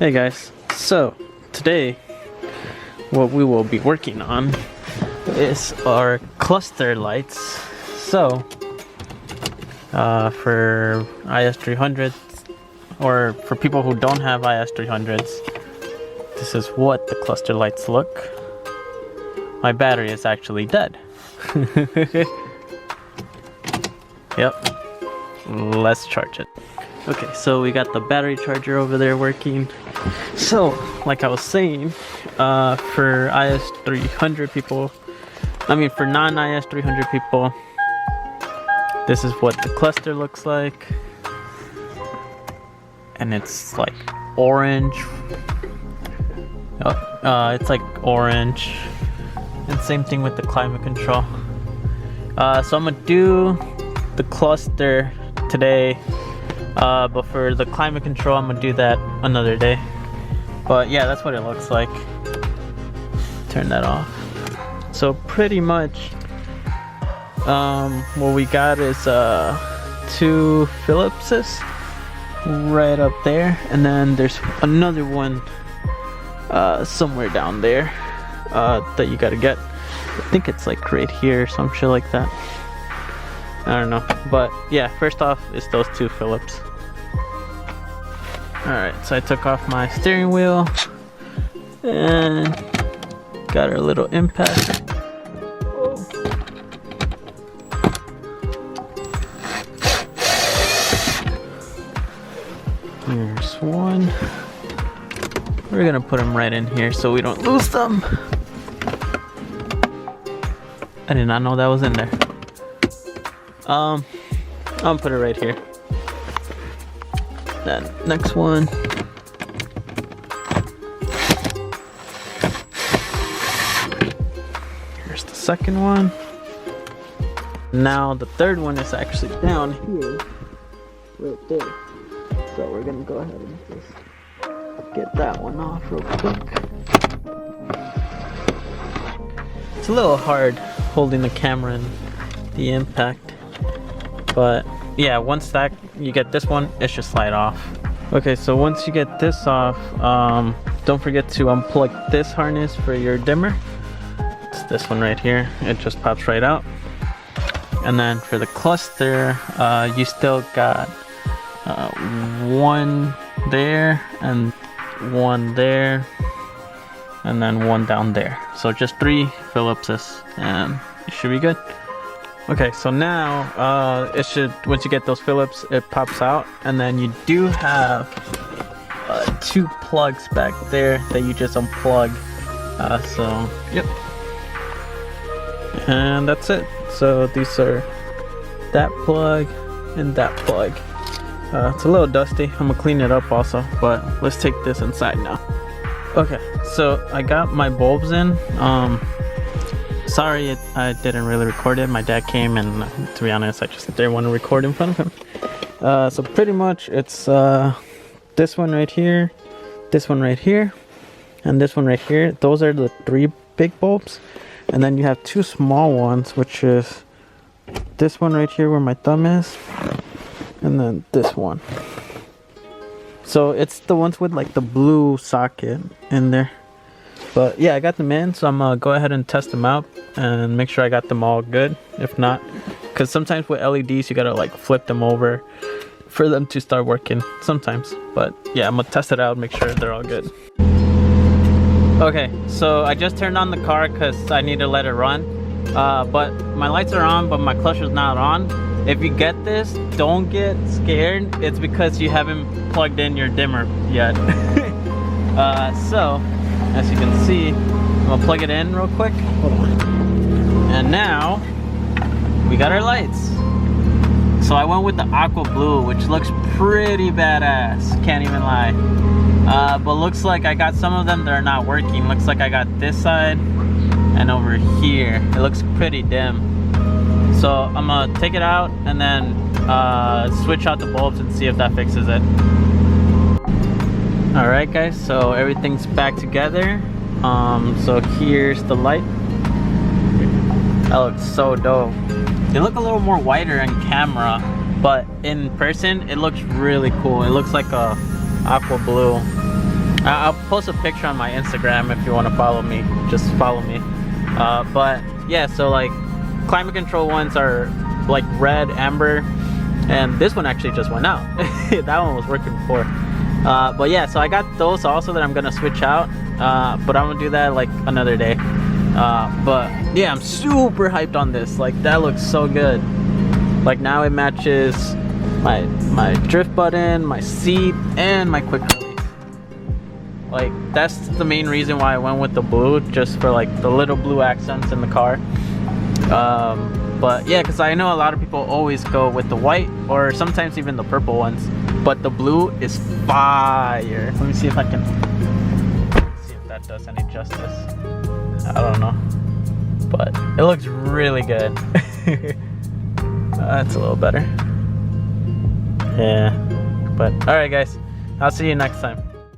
Hey guys, so today what we will be working on is our cluster lights. So for is300s, or for people who don't have is300s, this is what the cluster lights look. My battery is actually dead. Yep, let's charge it. Okay, so we got the battery charger over there working. So, like I was saying, for is300 people, for non-is300 people, this is what the cluster looks like. And it's like orange. It's like orange. And same thing with the climate control. So I'm gonna do the cluster today. But for the climate control, I'm gonna do that another day. But yeah, that's what it looks like. Turn that off. So pretty much, what we got is 2 Phillipses right up there, and then there's another one somewhere down there that you gotta get. I think it's like right here or some shit like that. I don't know, but yeah, first off is those 2 Phillips. Alright, so I took off my steering wheel and got our little impact. Here's one. We're gonna put them right in here so we don't lose them. I did not know that was in there. I'm gonna put it right here. Then next one. Here's the second one. Now the third one is actually down here, right there. So we're gonna go ahead and just get that one off real quick. It's a little hard holding the camera and the impact, but yeah, once that you get this one, it should slide off. Okay, so once you get this off, don't forget to unplug this harness for your dimmer. It's this one right here. It just pops right out. And then for the cluster, you still got one there and one there, and then one down there. So just 3 Phillipses, and it should be good. Okay, so now it should, once you get those Phillips, it pops out, and then you do have 2 plugs back there that you just unplug. So yep, and that's it. So these are that plug and that plug. It's a little dusty. I'm gonna clean it up also, but let's take this inside now. Okay, so I got my bulbs in. Sorry, I didn't really record it. My dad came, and to be honest, I just didn't want to record in front of him. So pretty much it's this one right here, this one right here, and this one right here. Those are the 3 big bulbs. And then you have 2 small ones, which is this one right here where my thumb is, and then this one. So it's the ones with like the blue socket in there. But yeah, I got them in, so I'm gonna go ahead and test them out and make sure I got them all good. If not, because sometimes with LEDs you gotta like flip them over for them to start working sometimes. But yeah, I'm gonna test it out, make sure they're all good. Okay, so I just turned on the car because I need to let it run. But my lights are on, but my clutcher's not on. If you get this, don't get scared. It's because you haven't plugged in your dimmer yet. So as you can see, I'm gonna plug it in real quick. Hold on. And now we got our lights. So I went with the aqua blue, which looks pretty badass, can't even lie. But looks like I got some of them that are not working. Looks like I got this side and over here. It looks pretty dim. So I'm gonna take it out and then switch out the bulbs and see if that fixes it. Alright guys, so everything's back together. So here's the light. That looks so dope. They look a little more whiter on camera, but in person it looks really cool. It looks like a aqua blue. I'll post a picture on my Instagram if you want to follow me. Just follow me. But yeah, so like climate control ones are like red, amber, and this one actually just went out. That one was working before. But yeah, so I got those also that I'm gonna switch out. But I'm gonna do that like another day. But yeah, I'm super hyped on this. Like that looks so good. Like now it matches my drift button, my seat, and my quick release. Like that's the main reason why I went with the blue, just for like the little blue accents in the car. But yeah, because I know a lot of people always go with the white or sometimes even the purple ones, but the blue is fire. Let me see if I can see if that does any justice. I don't know, but it looks really good. That's a little better. Yeah, but all right guys, I'll see you next time.